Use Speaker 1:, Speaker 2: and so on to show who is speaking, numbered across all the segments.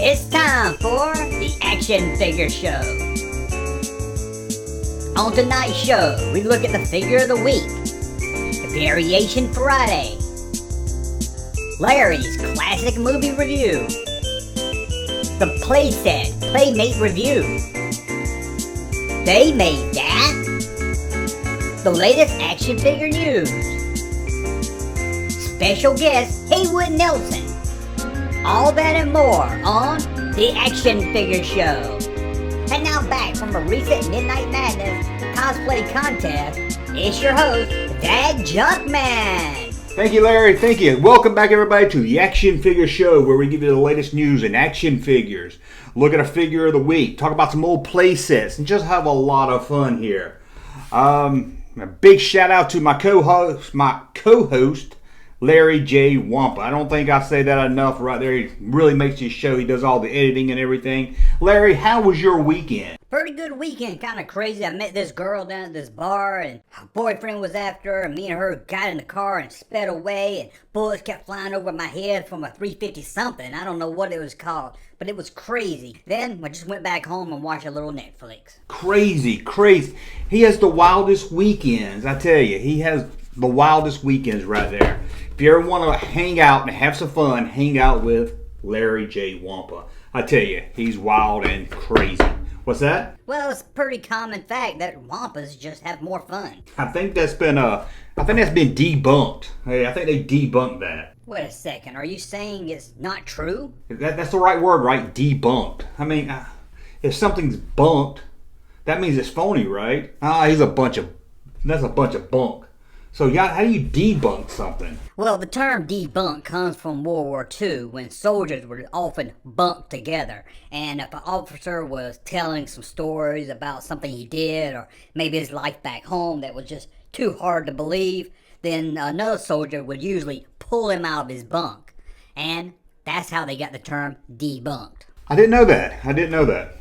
Speaker 1: It's time for the Action Figure Show. On tonight's show, we look at the figure of the week, Variation Friday, Larry's classic movie review, the playset Playmate review, They Made That, the latest action figure news, special guest Haywood Nelson. All that and more on the Action Figure Show. And now back from a recent Midnight Madness cosplay contest, it's your host, Dad Junkman.
Speaker 2: Thank you, Larry. Thank you. Welcome back, everybody, to the Action Figure Show, where we give you the latest news in action figures. Look at a figure of the week. Talk about some old play sets, and just have a lot of fun here. A big shout out to my co-host, Larry J. Wampa. I don't think I say that enough right there. He really makes his show. He does all the editing and everything. Larry, how was your weekend?
Speaker 1: Pretty good weekend. Kind of crazy. I met this girl down at this bar, and her boyfriend was after her, and me and her got in the car and sped away, and bullets kept flying over my head from a 350 something. I don't know what it was called, but it was crazy. Then I just went back home and watched a little Netflix.
Speaker 2: Crazy. He has the wildest weekends. I tell you, he has the wildest weekends right there. If you ever want to hang out and have some fun, hang out with Larry J. Wampa. I tell you, he's wild and crazy. What's that?
Speaker 1: Well, it's a pretty common fact that Wampas just have more fun.
Speaker 2: I think that's been debunked. Hey, I think they debunked that.
Speaker 1: Wait a second, are you saying it's not true?
Speaker 2: That's the right word, right? Debunked. I mean, if something's bunked, that means it's phony, right? That's a bunch of bunk. So, how do you debunk something?
Speaker 1: Well, the term debunk comes from World War II, when soldiers were often bunked together. And if an officer was telling some stories about something he did, or maybe his life back home that was just too hard to believe, then another soldier would usually pull him out of his bunk. And that's how they got the term debunked.
Speaker 2: I didn't know that.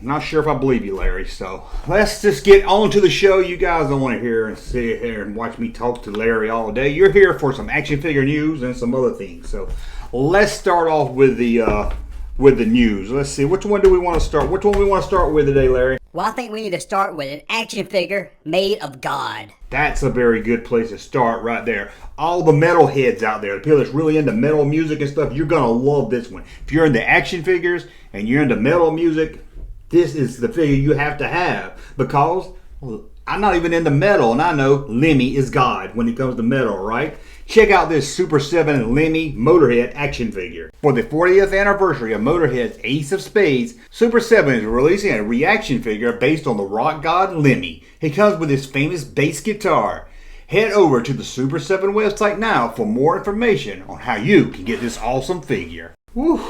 Speaker 2: I'm not sure if I believe you, Larry. So let's just get on to the show. You guys don't want to hear and sit here and watch me talk to Larry all day. You're here for some action figure news and some other things. So let's start off with the news. Let's see. Which one do we want to start? Which one we want to start with today, Larry?
Speaker 1: Well, I think we need to start with an action figure made of God.
Speaker 2: That's a very good place to start right there. All the metal heads out there, the people that's really into metal music and stuff, you're going to love this one. If you're into action figures and you're into metal music, this is the figure you have to have. Because I'm not even into metal, and I know Lemmy is God when it comes to metal, right? Check out this Super 7 Lemmy Motorhead action figure. For the 40th anniversary of Motorhead's Ace of Spades, Super 7 is releasing a reaction figure based on the rock god Lemmy. He comes with his famous bass guitar. Head over to the Super 7 website now for more information on how you can get this awesome figure. Whew,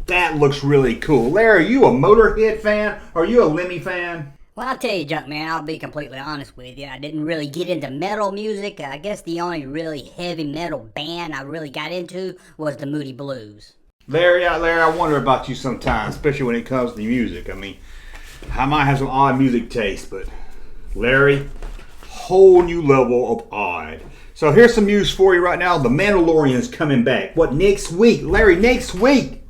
Speaker 2: that looks really cool. Larry, are you a Motorhead fan? Are you a Lemmy fan?
Speaker 1: Well, I'll tell you, Junkman, I'll be completely honest with you. I didn't really get into metal music. I guess the only really heavy metal band I really got into was the Moody Blues.
Speaker 2: Larry, I wonder about you sometimes, especially when it comes to music. I mean, I might have some odd music taste, but Larry, whole new level of odd. So here's some news for you right now. The Mandalorian's coming back. What, next week? Larry, next week!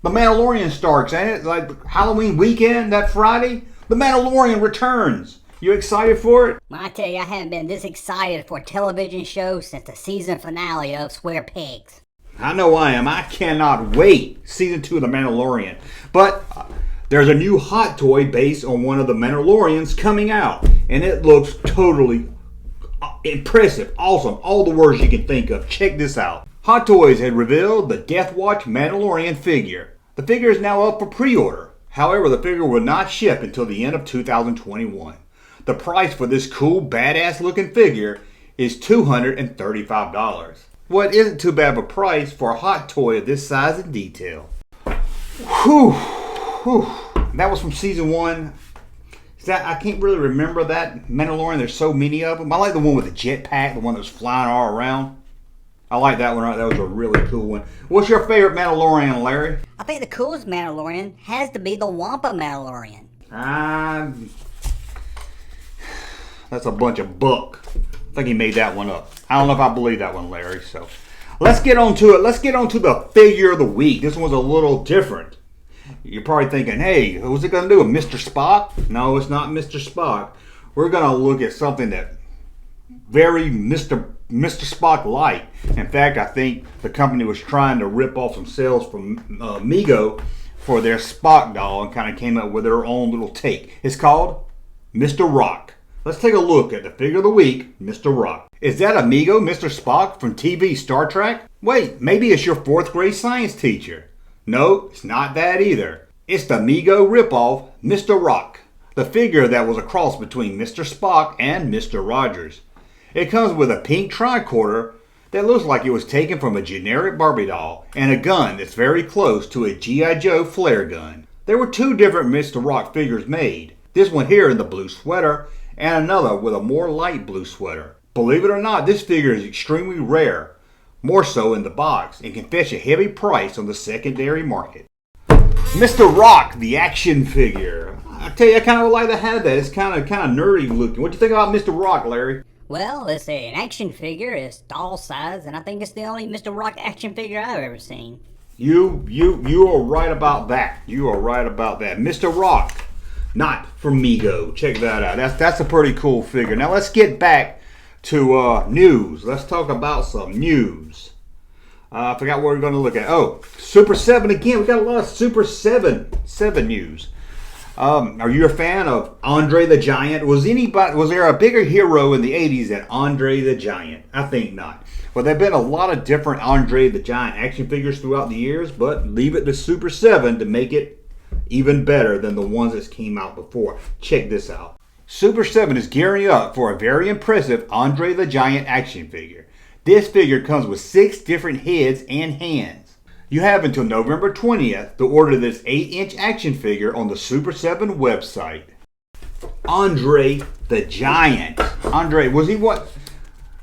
Speaker 2: The Mandalorian starts, ain't it? Like Halloween weekend, that Friday? The Mandalorian returns. You excited for it?
Speaker 1: Well, I tell you, I haven't been this excited for a television show since the season finale of Square Pigs.
Speaker 2: I know I am. I cannot wait. Season 2 of The Mandalorian. But there's a new hot toy based on one of the Mandalorians coming out. And it looks totally impressive, awesome, all the words you can think of. Check this out. Hot Toys had revealed the Death Watch Mandalorian figure. The figure is now up for pre-order. However, the figure will not ship until the end of 2021. The price for this cool, badass looking figure is $235. What isn't too bad of a price for a hot toy of this size and detail. Whew. That was from season 1. I can't really remember that Mandalorian. There's so many of them. I like the one with the jetpack, the one that was flying all around. I like that one. Right? That was a really cool one. What's your favorite Mandalorian, Larry?
Speaker 1: I think the coolest Mandalorian has to be the Wampa Mandalorian.
Speaker 2: That's a bunch of buck. I think he made that one up. I don't know if I believe that one, Larry. So let's get on to it. Let's get on to the figure of the week. This one's a little different. You're probably thinking, hey, who's it going to do? Mr. Spock? No, it's not Mr. Spock. We're going to look at something that very Mr. Spock like. In fact, I think the company was trying to rip off some sales from Mego for their Spock doll and kind of came up with their own little take. It's called Mr. Rock. Let's take a look at the figure of the week, Mr. Rock. Is that Amigo Mr. Spock from TV Star Trek? Wait, maybe it's your 4th grade science teacher. No, it's not that either. It's the Mego ripoff, Mr. Rock, the figure that was a cross between Mr. Spock and Mr. Rogers. It comes with a pink tricorder that looks like it was taken from a generic Barbie doll and a gun that's very close to a G.I. Joe flare gun. There were 2 different Mr. Rock figures made. This one here in the blue sweater and another with a more light blue sweater. Believe it or not, this figure is extremely rare, more so in the box, and can fetch a heavy price on the secondary market. Mr. Rock, the action figure. I tell you, I kind of would like to have that. It's kind of nerdy looking. What do you think about Mr. Rock, Larry?
Speaker 1: Well, it's an action figure. It's doll size, and I think it's the only Mr. Rock action figure I've ever seen.
Speaker 2: You are right about that. You are right about that. Mr. Rock, not from Mego. Check that out. That's a pretty cool figure. Now let's get back to news. Let's talk about some news. I forgot what we're going to look at. Oh, Super 7 again. We got a lot of Super 7 news. Are you a fan of Andre the Giant? Was there a bigger hero in the 80s than Andre the Giant? I think not. Well, there have been a lot of different Andre the Giant action figures throughout the years, but leave it to Super 7 to make it even better than the ones that came out before. Check this out. Super 7 is gearing up for a very impressive Andre the Giant action figure. This figure comes with 6 different heads and hands. You have until November 20th to order this 8-inch action figure on the Super 7 website. Andre the Giant. Andre, was he what?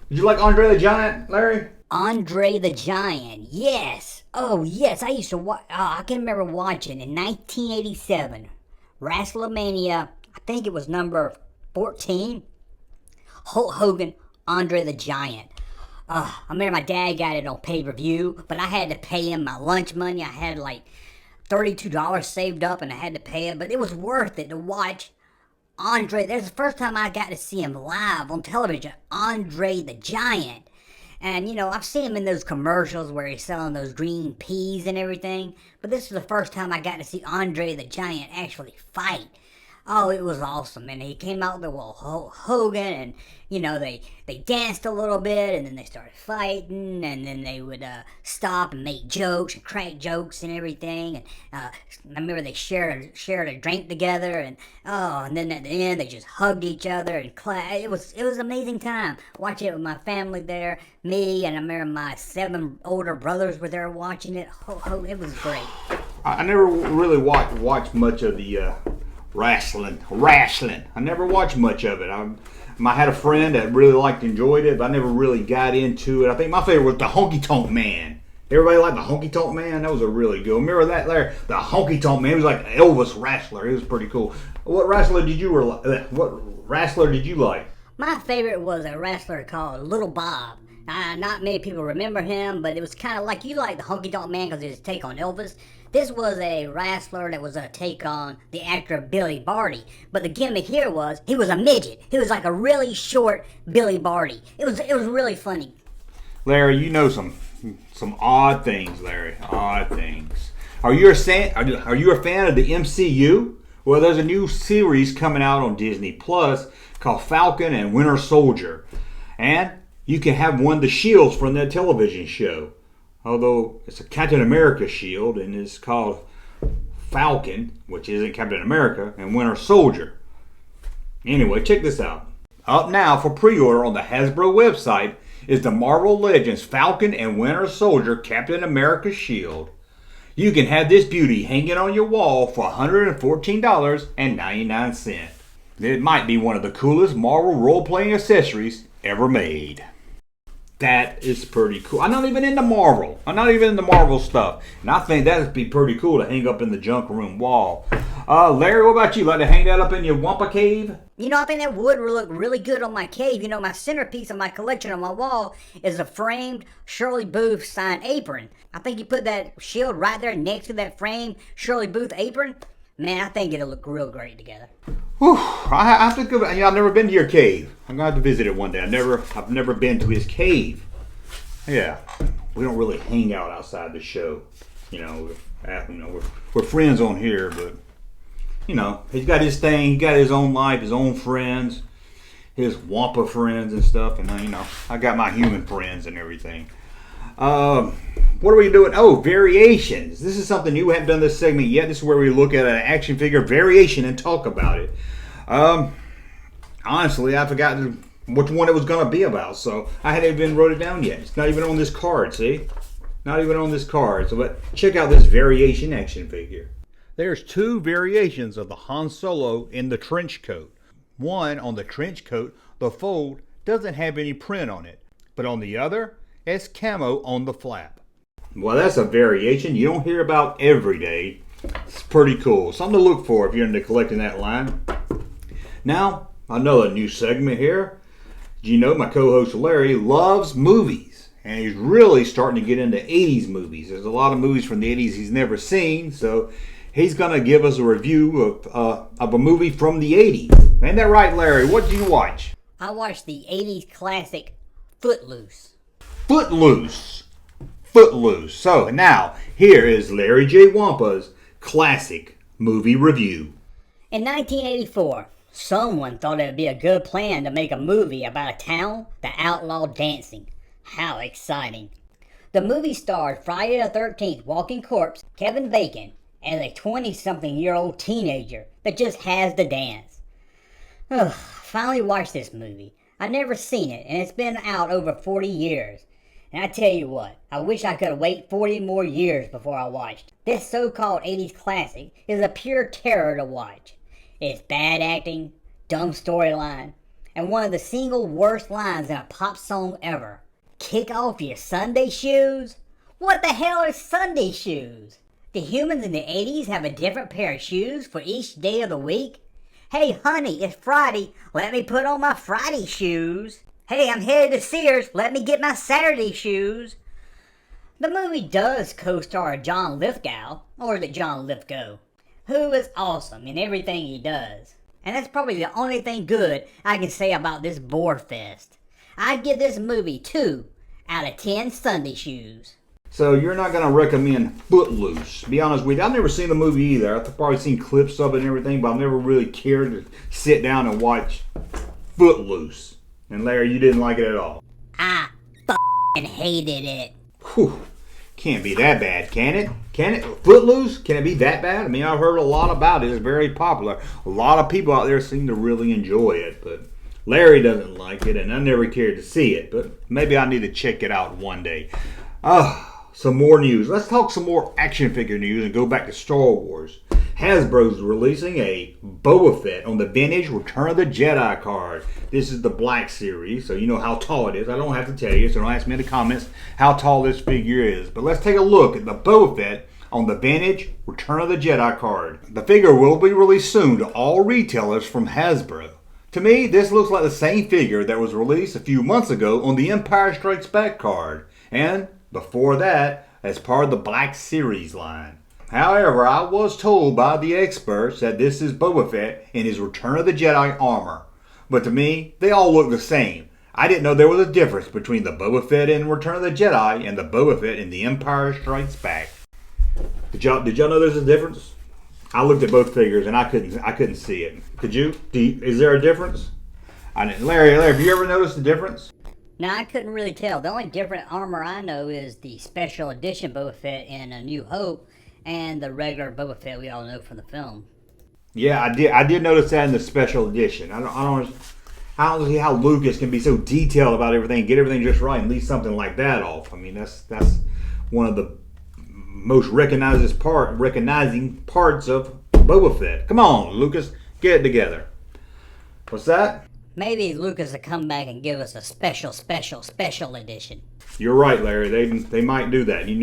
Speaker 2: Did you like Andre the Giant, Larry?
Speaker 1: Andre the Giant, yes. Oh, yes, I used to watch. I can remember watching in 1987, WrestleMania, I think it was number 14. Hulk Hogan, Andre the Giant. I remember my dad got it on pay-per-view, but I had to pay him my lunch money. I had like $32 saved up and I had to pay him, but it was worth it to watch Andre. That's the first time I got to see him live on television, Andre the Giant. And, you know, I've seen him in those commercials where he's selling those green peas and everything, but this was the first time I got to see Andre the Giant actually fight. Oh, it was awesome. And he came out there with Hulk Hogan, and, you know, they danced a little bit, and then they started fighting, and then they would stop and make jokes and crack jokes and everything. And I remember they shared a drink together, and then at the end they just hugged each other and clapped. It was an amazing time watching it with my family there, me, and I remember my 7 older brothers were there watching it. It was great.
Speaker 2: I never really watched much of the wrestling. I never watched much of it. I had a friend that really enjoyed it, but I never really got into it. I think my favorite was the Honky Tonk Man. Everybody liked the Honky Tonk Man? That was a really good. Remember that, Larry? The Honky Tonk Man. He was like Elvis wrestler. It was pretty cool. What wrestler did you like?
Speaker 1: My favorite was a wrestler called Little Bob. Not many people remember him, but it was kind of like you like the Honky Tonk Man because it was a take on Elvis. This was a wrestler that was a take on the actor Billy Barty. But the gimmick here was he was a midget. He was like a really short Billy Barty. It was really funny.
Speaker 2: Larry, you know some odd things, Larry. Odd things. Are you a fan of the MCU? Well, there's a new series coming out on Disney Plus called Falcon and Winter Soldier. And you can have one of the shields from that television show. Although it's a Captain America shield and it's called Falcon, which isn't Captain America, and Winter Soldier. Anyway, check this out. Up now for pre-order on the Hasbro website is the Marvel Legends Falcon and Winter Soldier Captain America shield. You can have this beauty hanging on your wall for $114.99. It might be one of the coolest Marvel role-playing accessories ever made. That is pretty cool. I'm not even into Marvel. I'm not even into Marvel stuff. And I think that would be pretty cool to hang up in the junk room wall. Larry, what about you? Like to hang that up in your Wampa cave?
Speaker 1: You know, I think that would look really good on my cave. You know, my centerpiece of my collection on my wall is a framed Shirley Booth signed apron. I think you put that shield right there next to that framed Shirley Booth apron. Man, I think it'll look real great together.
Speaker 2: Whew, I have to go. You know, I've never been to your cave. I'm gonna have to visit it one day. I've never been to his cave. Yeah, we don't really hang out outside the show. We're friends on here, but he's got his thing. He got his own life, his own friends, his Wampa friends and stuff, and I got my human friends and everything. What are we doing? Oh, variations. This is something new. We haven't done this segment yet. This is where we look at an action figure variation and talk about it. Honestly, I forgot which one it was going to be about, so I hadn't even wrote it down yet. It's not even on this card, see? Not even on this card. So, but check out this variation action figure. There's two variations of the Han Solo in the trench coat. One, on the trench coat, the fold doesn't have any print on it, but on the other, it's camo on the flap. Well, that's a variation you don't hear about every day. It's pretty cool. Something to look for if you're into collecting that line. Now, another new segment here. You know, my co-host Larry loves movies, and he's really starting to get into 80s movies. There's a lot of movies from the 80s he's never seen, so he's going to give us a review of a movie from the 80s. Ain't that right, Larry? What did you watch?
Speaker 1: I watched the 80s classic Footloose.
Speaker 2: Footloose. So now, here is Larry J. Wampa's classic movie review.
Speaker 1: In 1984, someone thought it would be a good plan to make a movie about a town that outlawed dancing. How exciting. The movie starred Friday the 13th walking corpse Kevin Bacon as a 20-something-year-old teenager that just has to dance. Ugh, finally watched this movie. I've never seen it, and it's been out over 40 years. And I tell you what, I wish I could wait 40 more years before I watched. This so-called 80s classic is a pure terror to watch. It's bad acting, dumb storyline, and one of the single worst lines in a pop song ever. Kick off your Sunday shoes? What the hell are Sunday shoes? Do humans in the 80s have a different pair of shoes for each day of the week? Hey honey, it's Friday, let me put on my Friday shoes. Hey, I'm headed to Sears, let me get my Saturday shoes. The movie does co-star John Lithgow, or is it John Lithgow, who is awesome in everything he does. And that's probably the only thing good I can say about this bore fest. I'd give this movie 2 out of 10 Sunday shoes.
Speaker 2: So you're not going to recommend Footloose. Be honest with you, I've never seen the movie either. I've probably seen clips of it and everything, but I've never really cared to sit down and watch Footloose. And Larry, you didn't like it at all.
Speaker 1: I f***ing hated it.
Speaker 2: Whew. Can't be that bad, can it? Can it? Footloose? Can it be that bad? I mean, I've heard a lot about it. It's very popular. A lot of people out there seem to really enjoy it, but Larry doesn't like it, and I never cared to see it, but maybe I need to check it out one day. Some more news. Let's talk some more action figure news and go back to Star Wars. Hasbro's releasing a Boba Fett on the vintage Return of the Jedi card. This is the Black Series, so you know how tall it is. I don't have to tell you, so don't ask me in the comments how tall this figure is. But let's take a look at the Boba Fett on the vintage Return of the Jedi card. The figure will be released soon to all retailers from Hasbro. To me, this looks like the same figure that was released a few months ago on the Empire Strikes Back card, and before that, as part of the Black Series line. However, I was told by the experts that this is Boba Fett in his Return of the Jedi armor. But to me, they all look the same. I didn't know there was a difference between the Boba Fett in Return of the Jedi and the Boba Fett in the Empire Strikes Back. Did y'all know there's a difference? I looked at both figures and I couldn't see it. Could you? Is there a difference? I didn't. Larry, have you ever noticed the difference?
Speaker 1: No, I couldn't really tell. The only different armor I know is the special edition Boba Fett in A New Hope and the regular Boba Fett we all know from the film.
Speaker 2: Yeah, I did notice that in the special edition. I don't see how Lucas can be so detailed about everything, get everything just right, and leave something like that off. I mean, that's one of the most recognizing parts of Boba Fett. Come on, Lucas, get it together. What's that?
Speaker 1: Maybe Lucas will come back and give us a special edition.
Speaker 2: You're right, Larry. They might do that. You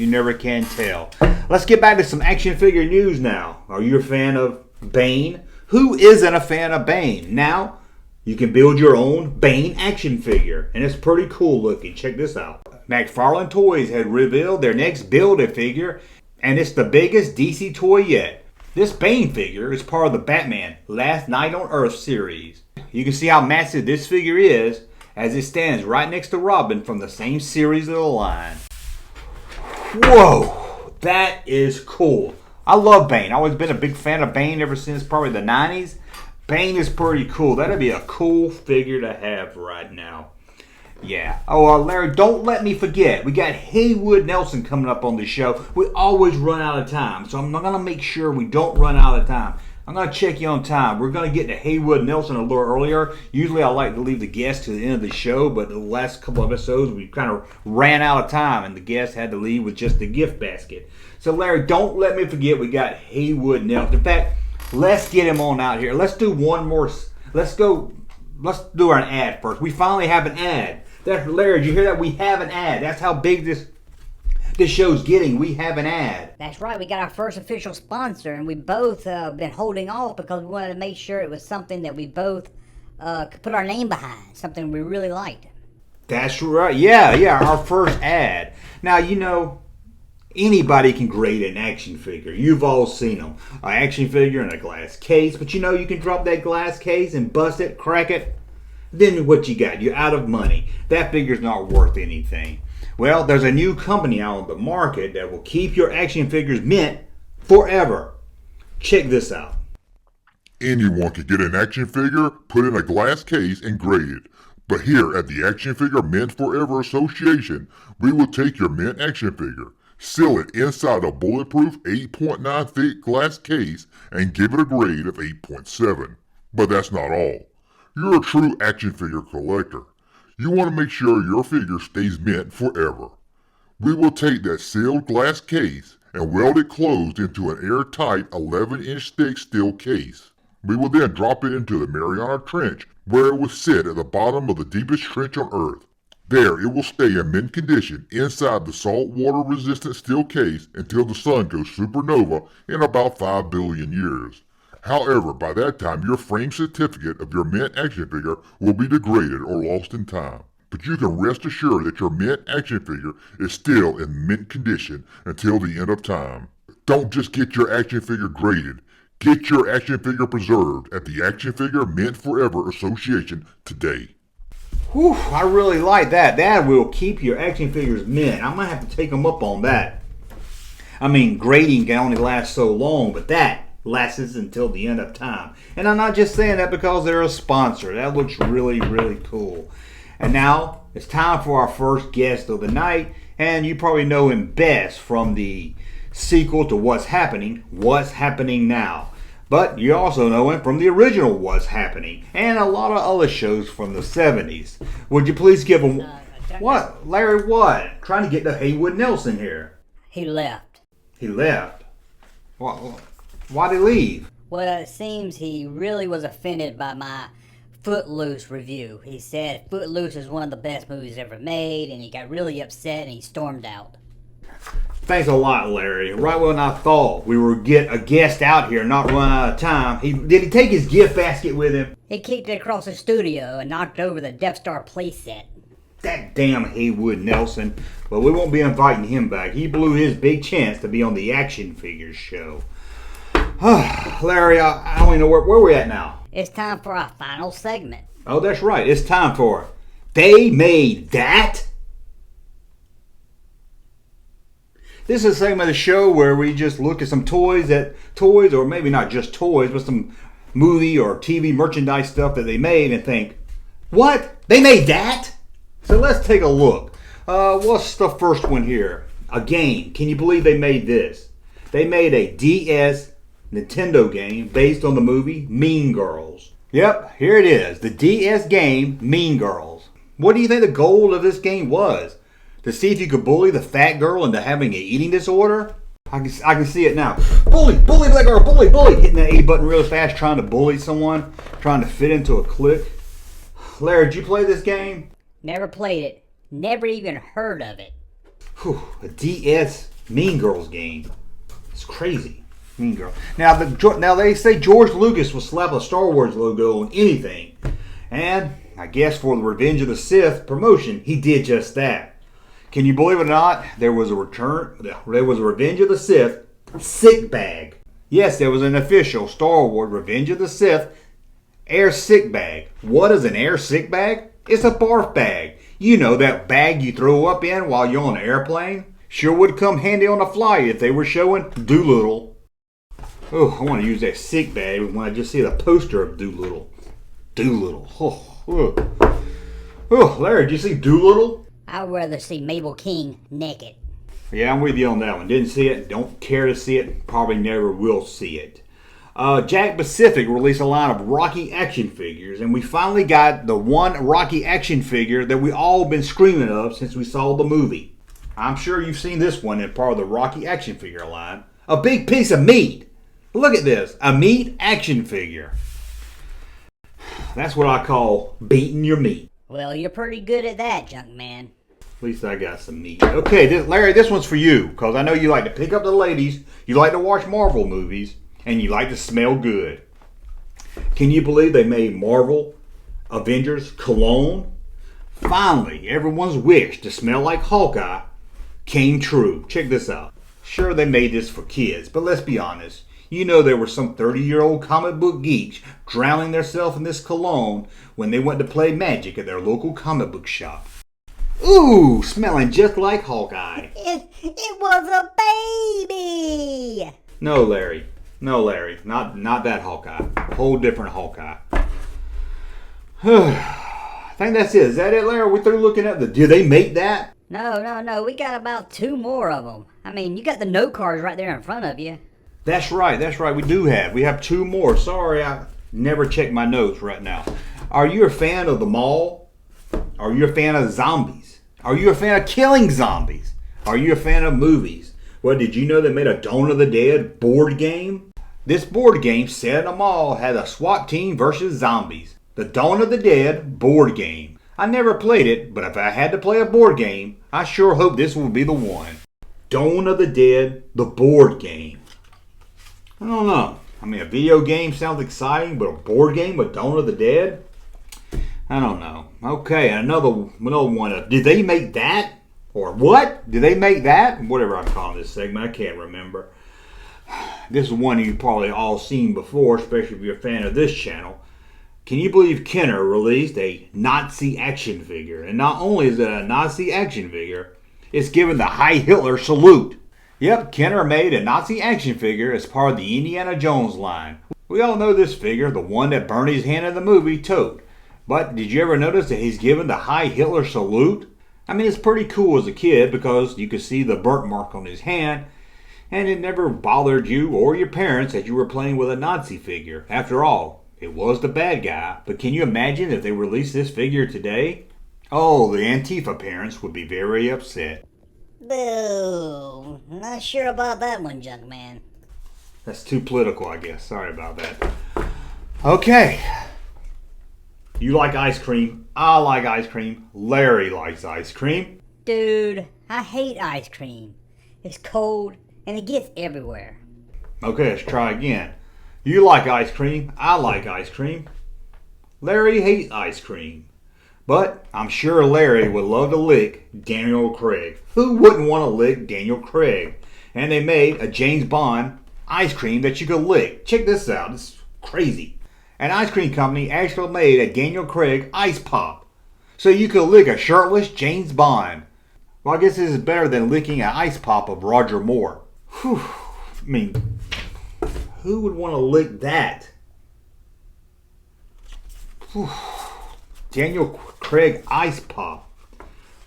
Speaker 2: never can tell. Let's get back to some action figure news now. Are you a fan of Bane? Who isn't a fan of Bane? Now, you can build your own Bane action figure, and it's pretty cool looking. Check this out. McFarlane Toys had revealed their next Build-A-Figure, and it's the biggest DC toy yet. This Bane figure is part of the Batman Last Night on Earth series. You can see how massive this figure is as it stands right next to Robin from the same series of the line. Whoa, that is cool. I love Bane. I've always been a big fan of Bane ever since probably the 90s. Bane is pretty cool. That'd be a cool figure to have right now. Yeah. Oh, Larry, don't let me forget. We got Haywood Nelson coming up on the show. We always run out of time, so I'm going to make sure we don't run out of time. I'm going to check you on time. We're going to get to Haywood Nelson a little earlier. Usually I like to leave the guests to the end of the show, but the last couple of episodes we kind of ran out of time and the guests had to leave with just the gift basket. So Larry, don't let me forget we got Haywood Nelson. In fact, let's get him on out here. Let's do one more. Let's do our ad first. We finally have an ad. That's Larry, did you hear that? We have an ad. That's how big this show's getting. We have an ad.
Speaker 1: That's right, we got our first official sponsor, and we both been holding off because we wanted to make sure it was something that we both could put our name behind, something we really liked.
Speaker 2: That's right. Yeah, our first ad. Now, anybody can grade an action figure. You've all seen them. An action figure in a glass case, but you can drop that glass case and bust it, crack it. Then what you got? You're out of money. That figure's not worth anything. Well, there's a new company out on the market that will keep your action figures mint forever. Check this out.
Speaker 3: Anyone can get an action figure, put in a glass case, and grade it. But here at the Action Figure Mint Forever Association, we will take your mint action figure, seal it inside a bulletproof 8.9 thick glass case, and give it a grade of 8.7. But that's not all. You're a true action figure collector. You want to make sure your figure stays mint forever. We will take that sealed glass case and weld it closed into an airtight 11-inch thick steel case. We will then drop it into the Mariana Trench where it will sit at the bottom of the deepest trench on Earth. There it will stay in mint condition inside the saltwater resistant steel case until the sun goes supernova in about 5 billion years. However, by that time, your framed certificate of your mint action figure will be degraded or lost in time. But you can rest assured that your mint action figure is still in mint condition until the end of time. Don't just get your action figure graded. Get your action figure preserved at the Action Figure Mint Forever Association today.
Speaker 2: Whew, I really like that. That will keep your action figures mint. I'm going to have to take them up on that. I mean, grading can only last so long, but that lasts until the end of time. And I'm not just saying that because they're a sponsor. That looks really, really cool. And now it's time for our first guest of the night. And you probably know him best from the sequel to What's Happening Now. But you also know him from the original What's Happening and a lot of other shows from the 70s. Would you please give him... What? Larry, what? Trying to get to Haywood Nelson here.
Speaker 1: He left.
Speaker 2: He left? Why'd he leave?
Speaker 1: Well, it seems he really was offended by my Footloose review. He said Footloose is one of the best movies ever made, and he got really upset and he stormed out.
Speaker 2: Thanks a lot, Larry. Right when I thought we were get a guest out here, not run out of time, did he take his gift basket with him?
Speaker 1: He kicked it across the studio and knocked over the Death Star playset.
Speaker 2: That damn Haywood Nelson. But we won't be inviting him back. He blew his big chance to be on the Action Figures show. Larry, I don't even know where we're at now.
Speaker 1: It's time for our final segment.
Speaker 2: Oh, that's right. It's time for it. They Made That? This is a segment of the show where we just look at some toys, or maybe not just toys, but some movie or TV merchandise stuff that they made and think, what? They made that? So let's take a look. What's the first one here? A game. Can you believe they made this? They made a DS Nintendo game based on the movie Mean Girls. Yep, here it is. The DS game Mean Girls. What do you think the goal of this game was? To see if you could bully the fat girl into having an eating disorder? I can see it now. Bully that girl, bully. Hitting that A button really fast, trying to bully someone, trying to fit into a clique. Larry, did you play this game?
Speaker 1: Never played it. Never even heard of it.
Speaker 2: Whew, a DS Mean Girls game. It's crazy. Mean Girl. Now they say George Lucas will slap a Star Wars logo on anything. And I guess for the Revenge of the Sith promotion, he did just that. Can you believe it or not? There was a Revenge of the Sith sick bag. Yes, there was an official Star Wars Revenge of the Sith air sick bag. What is an air sick bag? It's a barf bag. You know, that bag you throw up in while you're on an airplane? Sure would come handy on a flight if they were showing Doolittle. Oh, I want to use that sick bag when I just see the poster of Doolittle. Doolittle. Oh, Larry, did you see Doolittle?
Speaker 1: I'd rather see Mabel King naked.
Speaker 2: Yeah, I'm with you on that one. Didn't see it, don't care to see it, probably never will see it. Jack Pacific released a line of Rocky action figures, and we finally got the one Rocky action figure that we all been screaming of since we saw the movie. I'm sure you've seen this one in part of the Rocky action figure line. A big piece of meat. Look at this, a meat action figure. That's what I call beating your meat.
Speaker 1: Well, you're pretty good at that, Junkman.
Speaker 2: At least I got some meat. Okay, Larry, this one's for you, because I know you like to pick up the ladies, you like to watch Marvel movies, and you like to smell good. Can you believe they made Marvel Avengers cologne? Finally, everyone's wish to smell like Hawkeye came true. Check this out. Sure, they made this for kids, but let's be honest. You know there were some 30-year-old comic book geeks drowning themselves in this cologne when they went to play magic at their local comic book shop. Ooh, smelling just like Hawkeye.
Speaker 1: It was a baby!
Speaker 2: No, Larry. No, Larry. Not that Hawkeye. Whole different Hawkeye. I think that's it. Is that it, Larry? We're through looking at did they make that?
Speaker 1: No. We got about 2 more of them. I mean, you got the note cards right there in front of you.
Speaker 2: That's right. We have 2 more. Sorry, I never checked my notes right now. Are you a fan of the mall? Are you a fan of zombies? Are you a fan of killing zombies? Are you a fan of movies? Well, did you know they made a Dawn of the Dead board game? This board game set in a mall had a SWAT team versus zombies. The Dawn of the Dead board game. I never played it, but if I had to play a board game, I sure hope this will be the one. Dawn of the Dead, the board game. I don't know. I mean, a video game sounds exciting, but a board game with Dawn of the Dead? I don't know. Okay, another one. Did they make that? Or what? Did they make that? Whatever I'm calling this segment, I can't remember. This is one you've probably all seen before, especially if you're a fan of this channel. Can you believe Kenner released a Nazi action figure? And not only is it a Nazi action figure, it's given the Heil Hitler salute. Yep, Kenner made a Nazi action figure as part of the Indiana Jones line. We all know this figure, the one that Bernie's hand in the movie tote. But did you ever notice that he's given the Heil Hitler salute? I mean, it's pretty cool as a kid because you could see the burnt mark on his hand, and it never bothered you or your parents that you were playing with a Nazi figure. After all, it was the bad guy. But can you imagine if they released this figure today? Oh, the Antifa parents would be very upset.
Speaker 1: Boo. Not sure about that one, Junkman.
Speaker 2: That's too political, I guess. Sorry about that. Okay. You like ice cream. I like ice cream. Larry likes ice cream.
Speaker 1: Dude, I hate ice cream. It's cold and it gets everywhere.
Speaker 2: Okay, let's try again. You like ice cream. I like ice cream. Larry hates ice cream. But I'm sure Larry would love to lick Daniel Craig. Who wouldn't want to lick Daniel Craig? And they made a James Bond ice cream that you could lick. Check this out. It's crazy. An ice cream company actually made a Daniel Craig ice pop. So you could lick a shirtless James Bond. Well, I guess this is better than licking an ice pop of Roger Moore. Whew. I mean, who would want to lick that? Whew. Daniel Craig ice pop.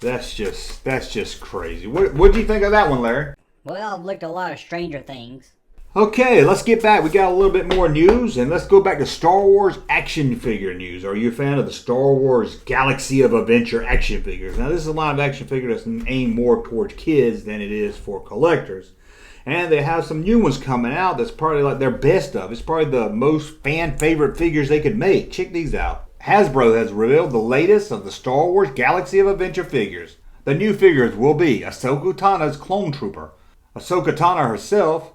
Speaker 2: That's just crazy. What do you think of that one, Larry?
Speaker 1: Well, I've looked at a lot of Stranger Things.
Speaker 2: Okay, let's get back. We got a little bit more news, and let's go back to Star Wars action figure news. Are you a fan of the Star Wars Galaxy of Adventure action figures? Now, this is a line of action figure that's aimed more towards kids than it is for collectors. And they have some new ones coming out that's probably like their best of. It's probably the most fan favorite figures they could make. Check these out. Hasbro has revealed the latest of the Star Wars Galaxy of Adventure figures. The new figures will be Ahsoka Tano's clone trooper, Ahsoka Tano herself,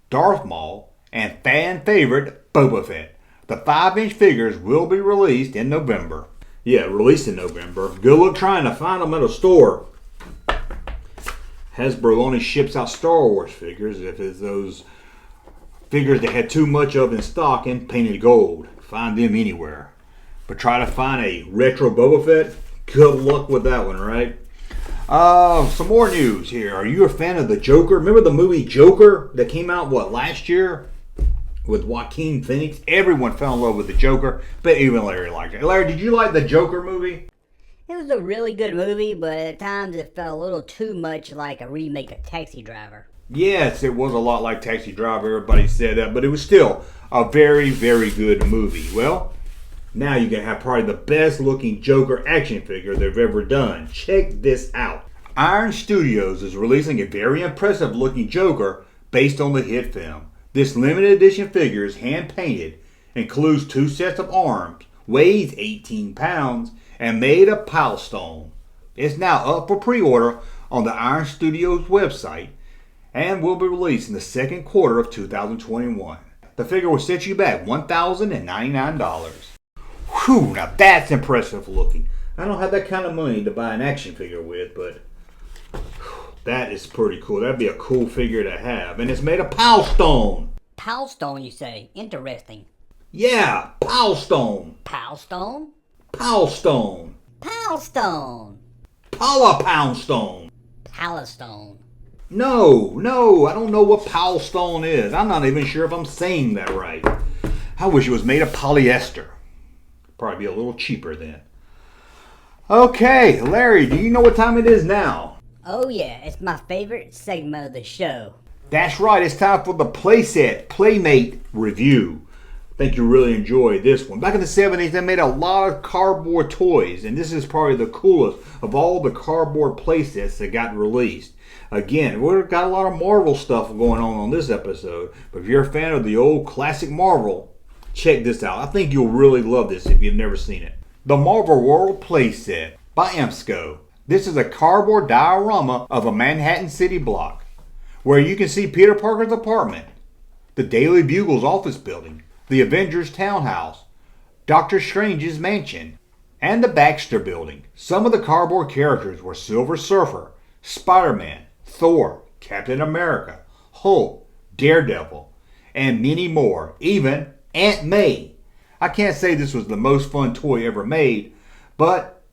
Speaker 2: Darth Maul, and fan favorite Boba Fett. The 5-inch figures will be released in November. Yeah, released in November. Good luck trying to find them at a store. Hasbro only ships out Star Wars figures if it's those figures they had too much of in stock and painted gold. Find them anywhere. But try to find a retro Boba Fett, good luck with that one, right? Some more news here. Are you a fan of the Joker? Remember the movie Joker that came out, last year? With Joaquin Phoenix? Everyone fell in love with the Joker, but even Larry liked it. Larry, did you like the Joker movie?
Speaker 1: It was a really good movie, but at times it felt a little too much like a remake of Taxi Driver.
Speaker 2: Yes, it was a lot like Taxi Driver. Everybody said that, but it was still a very, very good movie. Well, now you can have probably the best looking Joker action figure they've ever done. Check this out. Iron Studios is releasing a very impressive looking Joker based on the hit film. This limited edition figure is hand painted, includes 2 sets of arms, weighs 18 pounds, and made of Pilestone. It's now up for pre-order on the Iron Studios website and will be released in the second quarter of 2021. The figure will set you back $1,099. Whew, now that's impressive looking. I don't have that kind of money to buy an action figure with, but that is pretty cool. That'd be a cool figure to have. And it's made of Pilestone.
Speaker 1: Pilestone, you say? Interesting.
Speaker 2: Yeah, Pilestone.
Speaker 1: Pilestone?
Speaker 2: Pilestone.
Speaker 1: Pilestone.
Speaker 2: Paula Poundstone.
Speaker 1: Palestone.
Speaker 2: No, I don't know what Pilestone is. I'm not even sure if I'm saying that right. I wish it was made of polyester. Probably be a little cheaper then. Okay, Larry, do you know what time it is now?
Speaker 1: Oh yeah, it's my favorite segment of the show.
Speaker 2: That's right, it's time for the Playset Playmate Review. I think you really enjoyed this one. Back in the 70s, they made a lot of cardboard toys, and this is probably the coolest of all the cardboard playsets that got released. Again, we've got a lot of Marvel stuff going on this episode, but if you're a fan of the old classic Marvel, check this out. I think you'll really love this if you've never seen it. The Marvel World Playset by Emsco. This is a cardboard diorama of a Manhattan city block, where you can see Peter Parker's apartment, the Daily Bugle's office building, the Avengers townhouse, Doctor Strange's mansion, and the Baxter building. Some of the cardboard characters were Silver Surfer, Spider-Man, Thor, Captain America, Hulk, Daredevil, and many more, even Aunt May. I can't say this was the most fun toy ever made, but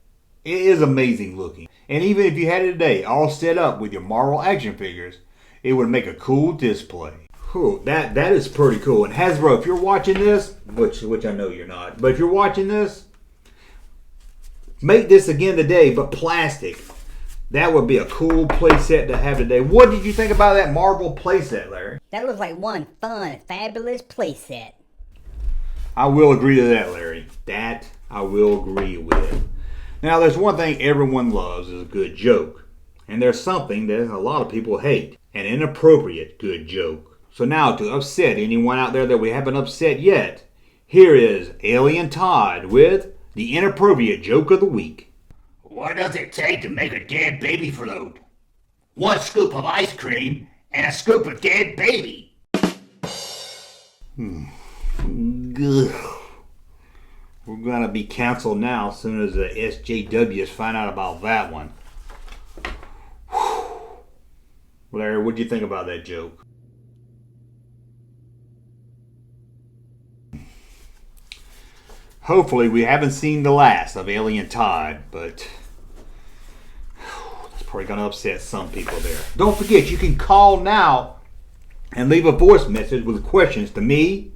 Speaker 2: it is amazing looking. And even if you had it today all set up with your Marvel action figures, it would make a cool display. Whew, that is pretty cool. And Hasbro, if you're watching this, which I know you're not, but if you're watching this, make this again today, but plastic. That would be a cool playset to have today. What did you think about that Marvel playset, Larry?
Speaker 1: That looks like one fun, fabulous playset.
Speaker 2: I will agree to that, Larry. That I will agree with. Now, there's one thing everyone loves is a good joke. And there's something that a lot of people hate. An inappropriate good joke. So now, to upset anyone out there that we haven't upset yet, here is Alien Todd with the inappropriate joke of the week.
Speaker 4: What does it take to make a dead baby float? 1 scoop of ice cream and a scoop of dead baby.
Speaker 2: We're gonna be canceled now as soon as the SJWs find out about that one. Larry, what do you think about that joke? Hopefully we haven't seen the last of Alien Todd, but that's probably going to upset some people there. Don't forget, you can call now and leave a voice message with questions to me,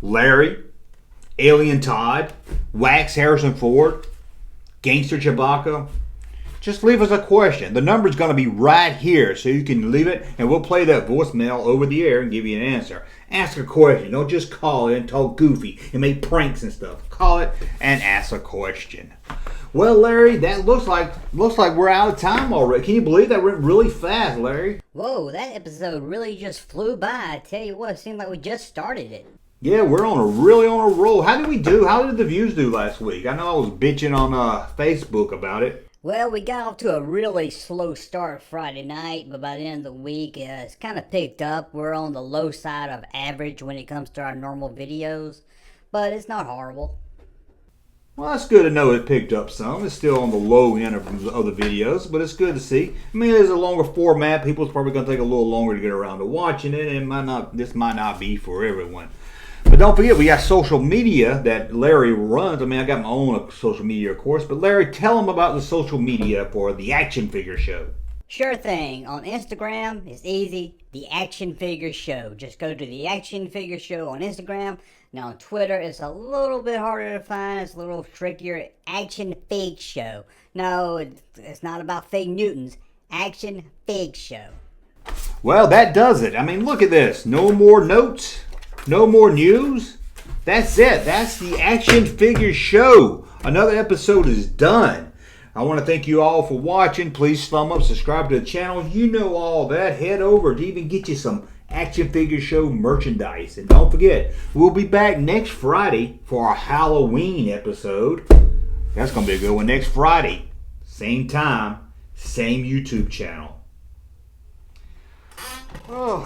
Speaker 2: Larry, Alien Todd, Wax Harrison Ford, Gangster Chewbacca. Just leave us a question. The number's going to be right here, so you can leave it, and we'll play that voicemail over the air and give you an answer. Ask a question. Don't just call it and talk goofy and make pranks and stuff. Call it and ask a question. Well, Larry, that looks like we're out of time already. Can you believe that went really fast, Larry?
Speaker 1: Whoa, that episode really just flew by. I tell you what, it seemed like we just started it.
Speaker 2: Yeah, we're really on a roll. How did we do? How did the views do last week? I know I was bitching on Facebook about it.
Speaker 1: Well, we got off to a really slow start Friday night, but by the end of the week, it's kind of picked up. We're on the low side of average when it comes to our normal videos, but it's not horrible.
Speaker 2: Well, that's good to know it picked up some. It's still on the low end of the other videos, but it's good to see. I mean, it's a longer format. People's probably going to take a little longer to get around to watching it, and this might not be for everyone. But don't forget, we got social media that Larry runs. I mean, I got my own social media, of course. But Larry, tell them about the social media for the Action Figure Show.
Speaker 1: Sure thing. On Instagram, it's easy. The Action Figure Show. Just go to the Action Figure Show on Instagram. Now on Twitter, it's a little bit harder to find. It's a little trickier. Action Fig Show. No, it's not about fig Newtons. Action Fig Show.
Speaker 2: Well, that does it. I mean, look at this. No more notes. No more news. That's it. That's the Action Figure Show. Another episode is done. I want to thank you all for watching. Please thumb up, subscribe to the channel. You know all that. Head over to even get you some Action Figure Show merchandise. And don't forget, we'll be back next Friday for our Halloween episode. That's going to be a good one next Friday. Same time, same YouTube channel. Oh.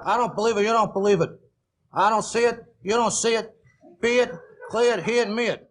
Speaker 5: I don't believe it, you don't believe it. I don't see it, you don't see it. Be it, clear it, hear it, me it.